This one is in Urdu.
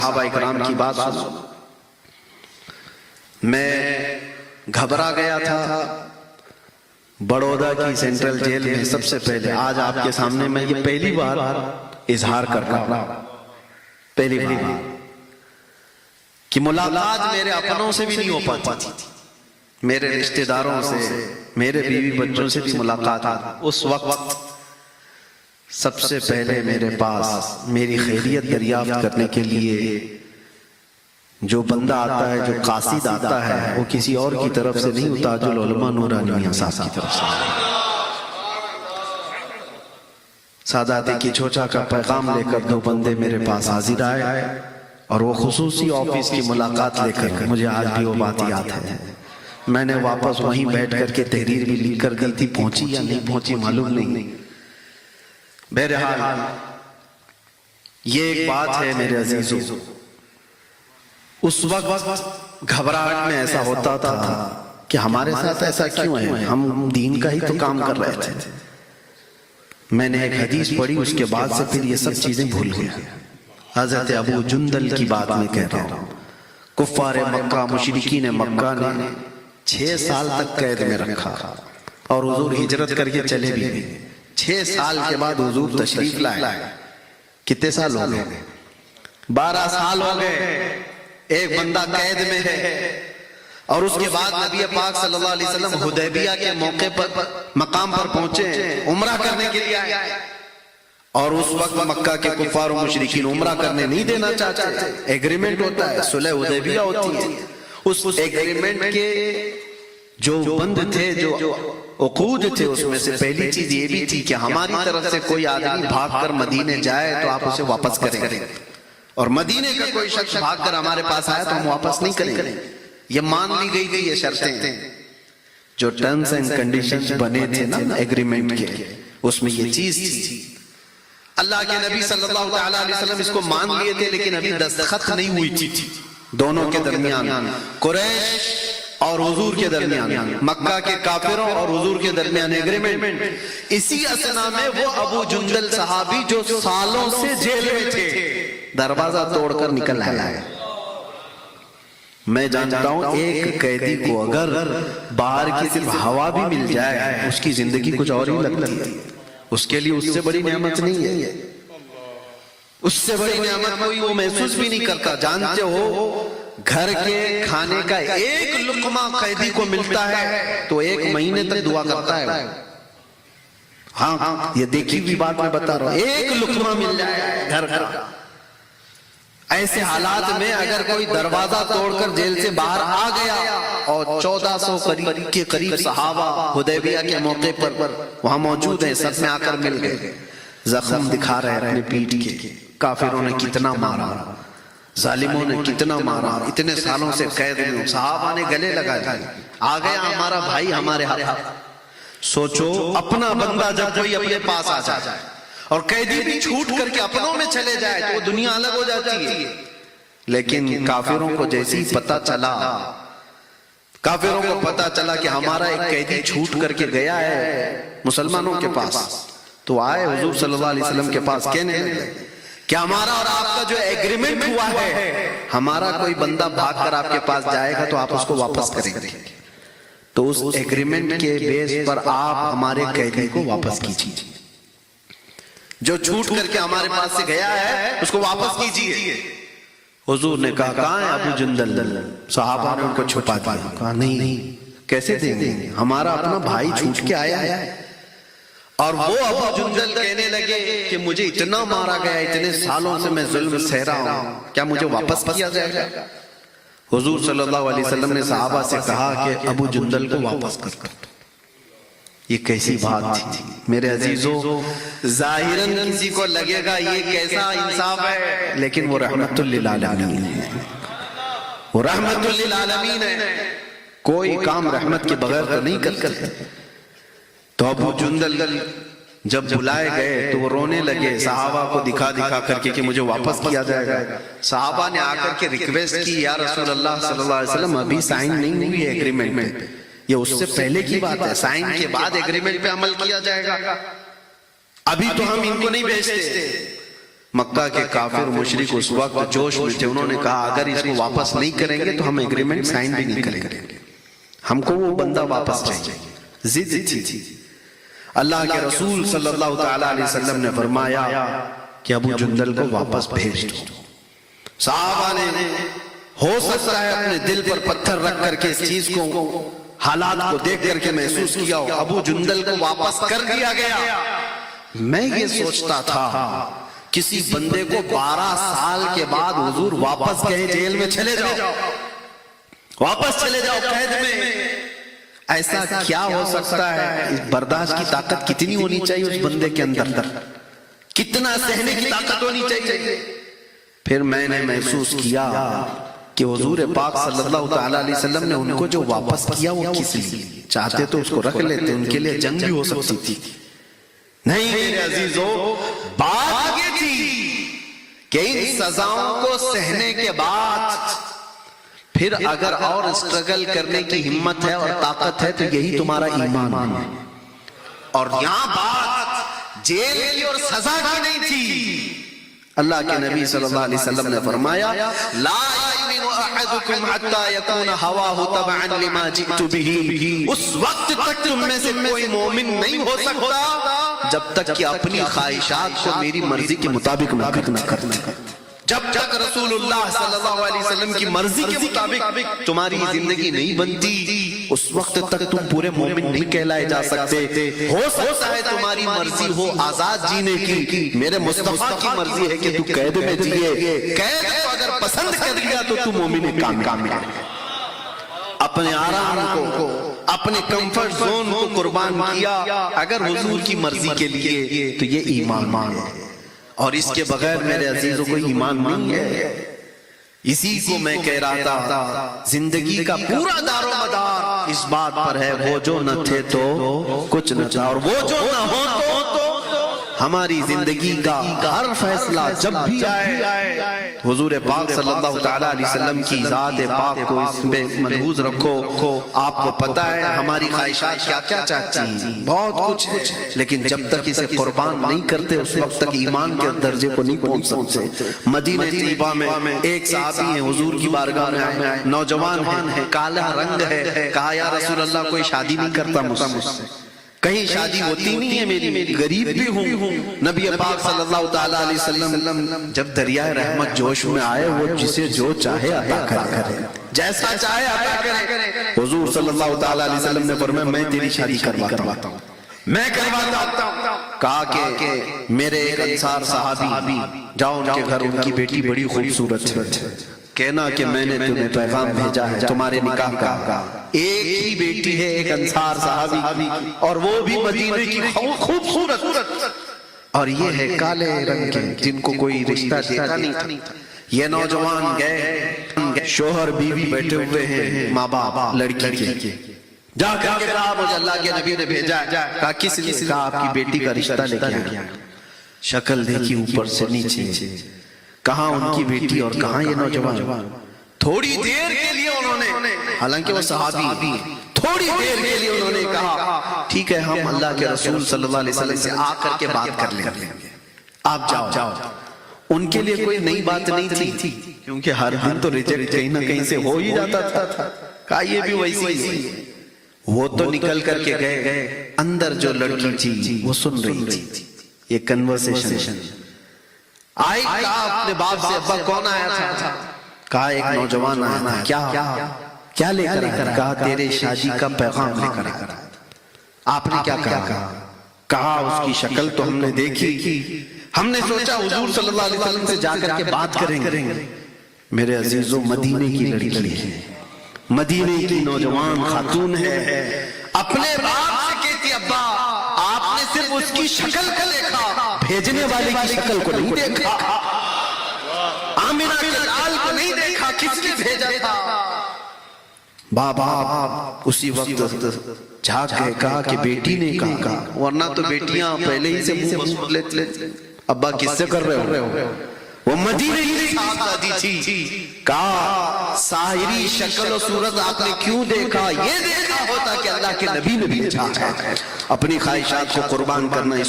صحابہ اکرام کی بات سنو. میں گھبرا گیا تھا بڑودہ کی سینٹرل جیل میں. سب سے پہلے آج آپ کے سامنے میں یہ پہلی بار اظہار کر رہا ہوں، پہلی بار کہ ملاقات میرے اپنوں سے بھی نہیں ہو پاتی تھی، میرے رشتہ داروں سے، میرے بیوی بچوں سے بھی ملاقات. اس وقت سب سے پہلے میرے پاس میری خیریت دریافت کرنے کے لیے جو بندہ آتا ہے، جو قاصد آتا ہے، وہ کسی اور کی طرف سے نہیں، تاج العلماء نورانی میاں صاحب کی طرف سے. سادات کی چھوچا کا پیغام لے کر دو بندے میرے پاس حاضر آئے، اور وہ خصوصی آفس کی ملاقات لے کر. مجھے آج بھی وہ بات یاد ہے. میں نے واپس وہیں بیٹھ کر کے تحریر بھی لکھ کر دی تھی، پہنچی یا نہیں پہنچی معلوم نہیں. بہرحال یہ ایک بات ہے میرے عزیزو، اس وقت گھبراہٹ میں ایسا ہوتا تھا کہ ہمارے ساتھ ایسا کیوں ہے، ہم دین کا ہی تو کام کر رہے تھے. میں نے ایک حدیث پڑھی، اس کے بعد سے پھر یہ سب چیزیں بھول گیا. حضرت ابو جندل کی بات میں کہہ رہا ہوں. کفار مکہ، مشرکین مکہ نے 6 سال تک قید میں رکھا، اور حضور ہجرت کر کے چلے بھی گئے. 6 سال کے بعد حضور تشریف لائے. کتنے سال ہو گئے؟ 12 سال ہو گئے. ایک بندہ قید میں ہے، اور اس کے بعد نبی پاک صلی اللہ علیہ وسلم حدیبیہ کے موقع پر مقام پر پہنچے، عمرہ کرنے کے لیے آئے. اور اس وقت مکہ کے کفار و مشرکین عمرہ کرنے نہیں دینا چاہتے. ایگریمنٹ ہوتا ہے، صلح حدیبیہ ہوتی ہے. اس ایگریمنٹ کے جو بند تھے، جو عقود تھے، اس میں سے پہلی چیز یہ بھی تھی کہ ہماری طرف سے کوئی آدمی بھاگ کر مدینے جائے تو آپ اسے واپس کریں گے، اور مدینے کا کوئی شخص بھاگ کر ہمارے پاس آیا تو ہم واپس نہیں کریں گے. یہ مان لی گئی تھی یہ شرطیں. جو ٹرمز اینڈ کنڈیشنز بنے تھے نا ایگریمنٹ کے، اس میں یہ چیز تھی. اللہ کے نبی صلی اللہ علیہ وسلم اس کو مان لیے تھے، لیکن ابھی دستخط نہیں ہوئی تھی دونوں کے درمیان، قریش اور حضور کے درمیان، مکہ کے کافروں اور حضور کے درمیان ایگریمنٹ. اسی اثنا میں وہ ابو جندل صحابی جو سالوں سے جیل میں تھے، دروازہ توڑ کر نکل آئے. میں جانتا ہوں ایک قیدی کو اگر باہر کی صرف ہوا بھی مل جائے، اس کی زندگی کچھ اور ہی لگتی ہے. اس کے لیے اس سے بڑی نعمت نہیں ہے، اس سے بڑی نعمت کوئی وہ محسوس بھی نہیں کرتا. جانتے ہو گھر کے کھانے کا ایک لقمہ قیدی کو ملتا ہے تو 1 مہینے تک دعا کرتا ہے. ہاں، یہ دیکھی بھی بات میں بتا رہا ہوں، 1 لقمہ مل جائے گھر کا. ایسے حالات میں اگر کوئی دروازہ توڑ کر جیل سے باہر آ گیا، اور 1400 کے قریب صحابہ حدیبیہ کے موقع پر وہاں موجود ہیں، سب میں آ کر مل گئے. زخم دکھا رہے اپنے پیٹھ کے، کافروں نے کتنا مارا، ظالموں نے کتنا مارا، اتنے سالوں سے قید میں. صحابہ نے گلے لگائے، آ گیا ہمارا بھائی ہمارے ہاتھ. سوچو اپنا بندہ جب کوئی اپنے پاس آ جائے اور قیدی بھی چھوٹ کر کے اپنوں میں چلے جائے تو دنیا الگ ہو جاتی ہے. لیکن کافروں کو جیسی پتہ چلا، کافروں کو پتہ چلا کہ ہمارا ایک قیدی چھوٹ کر کے گیا ہے مسلمانوں کے پاس، تو آئے حضور صلی اللہ علیہ وسلم کے پاس کہنے کہ ہمارا اور آپ کا جو ایگریمنٹ ہوا ہے، ہمارا کوئی بندہ بھاگ کر آپ کے پاس جائے گا تو آپ اس کو واپس کریں گے. تو اس ایگریمنٹ کے بیس پر آپ ہمارے قیدی کو واپس کیجیے، جو چھوٹ کر کے ہمارے پاس سے گیا ہے اس کو واپس کیجیے. حضور نے کہا کہاں ہے ابو جندل؟ صحابہ نے ان کو چھپا دیا. کہا نہیں، کیسے دیں گے، ہمارا اپنا بھائی چھوٹ کے آیا ہے. اور وہ ابو جندل کہنے لگے کہ مجھے اتنا مارا گیا، اتنے سالوں سے میں ظلم سہ رہا ہوں، کیا مجھے واپس کیا جائے گا؟ حضور صلی اللہ علیہ وسلم نے صحابہ سے کہا کہ ابو جندل کو واپس کر دو. یہ کیسی بات تھی میرے عزیزو. ظاہراً کسی کو لگے گا یہ کیسا انصاف ہے، لیکن وہ رحمت للعالمین ہے، وہ رحمت للعالمین ہے. کوئی کام رحمت کے بغیر تو نہیں کرتے. تو ابو جندل جب بلائے گئے تو وہ رونے لگے، صحابہ کو دکھا دکھا کر کے کہ مجھے واپس کیا جائے گا. صحابہ نے آ کر کے ریکویسٹ کی، یا رسول اللہ صلی اللہ علیہ وسلم ابھی سائن نہیں ہوئی ہے ایگریمنٹ میں، یہ اس سے پہلے کی بات ہے، سائن کے بعد ایگریمنٹ پہ عمل کیا جائے گا، ابھی تو ہم ان کو نہیں بھیجتے. مکہ کے کافر مشرک اس وقت جوش میں تھے، انہوں نے کہا اگر اس کو واپس نہیں کریں گے تو ہم ایگریمنٹ سائن بھی نہیں کریں گے، ہم کو وہ بندہ واپس چاہیے، ضد تھی۔ اللہ کے رسول صلی اللہ تعالیٰ علیہ وسلم نے فرمایا کہ ابو جندل کو واپس بھیج دو۔ صحابہ نے ہو سکتا ہے اپنے دل پر پتھر رکھ کر کے اس چیز کو، حالات کو دیکھ کر کے محسوس کیا ہو، ابو جندل کو واپس کر دیا گیا۔ میں یہ سوچتا تھا کسی بندے کو 12 سال کے بعد حضور واپس کہیں جیل میں چلے جاؤ، واپس چلے جاؤ قید میں، ایسا کیا ہو سکتا ہے؟ اس برداشت کی طاقت کتنی ہونی چاہیے اس بندے کے اندر، کتنا سہنے کی طاقت ہونی چاہیے۔ پھر میں نے محسوس کیا کہ حضور پاک صلی اللہ تعالیٰ علیہ وسلم نے ان کو جو واپس کیا وہ کس لیے؟ چاہتے تو اس کو رکھ لیتے، ان کے لیے جنگ بھی ہو سکتی تھی۔ نہیں میرے عزیزو، بات یہ تھی کہ ان سزاؤں کو سہنے کے بعد پھر اگر اور اسٹرگل کرنے کی ہمت ہے اور طاقت ہے تو یہی تمہارا ایمان ہے۔ اور یہاں بات جیل کی اور سزا کی نہیں تھی۔ اللہ کے نبی صلی اللہ علیہ وسلم نے فرمایا لا یؤمن احدکم حتی یکون ہواہ تبعا لما جئت بہ، اس وقت تک تم میں سے کوئی مومن نہیں ہو سکتا جب تک کہ اپنی خواہشات کو میری مرضی کے مطابق نہ کرنا۔ جب تک رسول اللہ صلی اللہ علیہ وسلم کی مرضی کے مطابق تمہاری زندگی نہیں بنتی، اس وقت تک تم پورے مومن نہیں کہلائے جا سکتے۔ ہو سکتا ہے تمہاری مرضی ہو آزاد جینے کی، میرے مصطفیٰ کی مرضی ہے کہ تو قید میں جیے، قید کو اگر پسند کر لیا تو تو مومن کامل۔ اپنے آرام کو، اپنے کمفرٹ زون کو قربان کیا اگر حضور کی مرضی کے لیے، تو یہ ایمان ہے۔ اور اس کے بغیر میرے عزیزوں کو ایمان نہیں ہے۔ اسی کو میں کہہ رہا تھا، زندگی کا پورا دار و مدار اس بات پر ہے، وہ جو نہ تھے تو کچھ نہ تھا، اور وہ جو نہ ہو تو ہماری زندگی کا ہر فیصلہ جب بھی آئے حضور پاک صلی اللہ تعالیٰ علیہ وسلم کی ذات پاک کو اس میں ملحوظ رکھو۔ آپ کو پتا ہے ہماری خواہشات کیا کیا چاہتی ہیں، بہت کچھ ہے، لیکن جب تک اسے قربان نہیں کرتے اس وقت تک ایمان کے درجے کو نہیں پہنچ سکتے۔ مدینہ طیبہ میں ایک صحابی ہیں، حضور کی بارگاہ میں آئے، نوجوان ہیں، کالا رنگ ہے، کہا یا رسول اللہ کوئی شادی نہیں کرتا مجھ سے، کہیں شادی ہوتی نہیں ہے میری، غریب بھی ہوں۔ نبی پاک صلی اللہ تعالیٰ علیہ وسلم جب دریائے رحمت جوش میں آئے، وہ جسے جو چاہے عطا کرے، جیسا چاہے عطا کرے۔ حضور صلی اللہ تعالیٰ علیہ وسلم نے فرمایا میں تیری شادی کرواتا ہوں، میں کرواتا ہوں۔ کہا کہ میرے ایک انصار صحابی، جاؤ ان کے گھر، ان کی بیٹی بڑی خوبصورت ہے، کہنا کہ میں نے تمہیں پیغام بھیجا ہے تمہارے نکاح کا۔ ایک ہی بیٹی ہے ایک انصار صحابی، اور وہ بھی مدینے کی خوبصورت، اور یہ ہے کالے رنگ کے جن کو کوئی رشتہ دیتا نہیں تھا۔ یہ نوجوان گئے، شوہر بیوی بیٹھے ہوئے ہیں، ماں باپ لڑکی کے، جا کر کے کہا مجھے اللہ کے نبی نے بھیجا ہے۔ کہا کس لیے؟ کہا آپ کی بیٹی کا رشتہ لے کے آیا۔ شکل دیکھی اوپر سے نیچے، کہاں ان کی بیٹی اور کہاں یہ نوجوان۔ تھوڑی دیر کے لیے انہوں نے، حالانکہ وہ صحابی، تھوڑی دیر کے لیے انہوں نے کہا ٹھیک ہے ہم اللہ کے رسول صلی اللہ علیہ وسلم سے آ کر کے بات کر لیں گے، آپ جاؤ۔ ان کے لیے کوئی نئی بات نہیں تھی، کیونکہ ہر دن تو ریجیکٹ کہیں نہ کہیں سے ہو ہی جاتا تھا۔ کہا یہ بھی ویسی ہے۔ وہ تو نکل کر کے گئے، اندر جو لڑکی تھی وہ سن رہی تھی یہ کنورسیشن۔ آئی، کہا اپنے باپ سے ابا کون آیا تھا؟ کہا ایک نوجوان آیا تھا۔ کیا لے کر آیا؟ کہا تیرے شادی کا پیغام لے کر آیا۔ آپ نے کیا کہا؟ کہا اس کی شکل تو ہم نے دیکھی، ہم نے سوچا حضور صلی اللہ علیہ وسلم سے جا کر کے بات کریں گے۔ میرے عزیزو مدینے کی لڑکی ہے، مدینے کی نوجوان خاتون ہے، اپنے باپ سے کہتی ابا آپ نے صرف اس کی شکل کو دیکھا، بھیجنے والے کی شکل کو نہیں دیکھا، آمنہ کے لال کو نہیں دیکھا، کس نے بھیجا تھا؟ بابا اسی وقت جھاگ کے کہا کہ بیٹی نے کہا، ورنہ تو بیٹیاں پہلے ہی سے منہ لیتے، ابا کس سے کر رہے ہو؟ وہ مدینے کی صحابہ تھی۔ کہا ساحری شکل و صورت آپ نے کیوں دیکھا؟ یہ دیکھا ہوتا کہ اللہ کے نبی نے بھیجا ہے۔ اپنی خواہشات کو قربان کرنا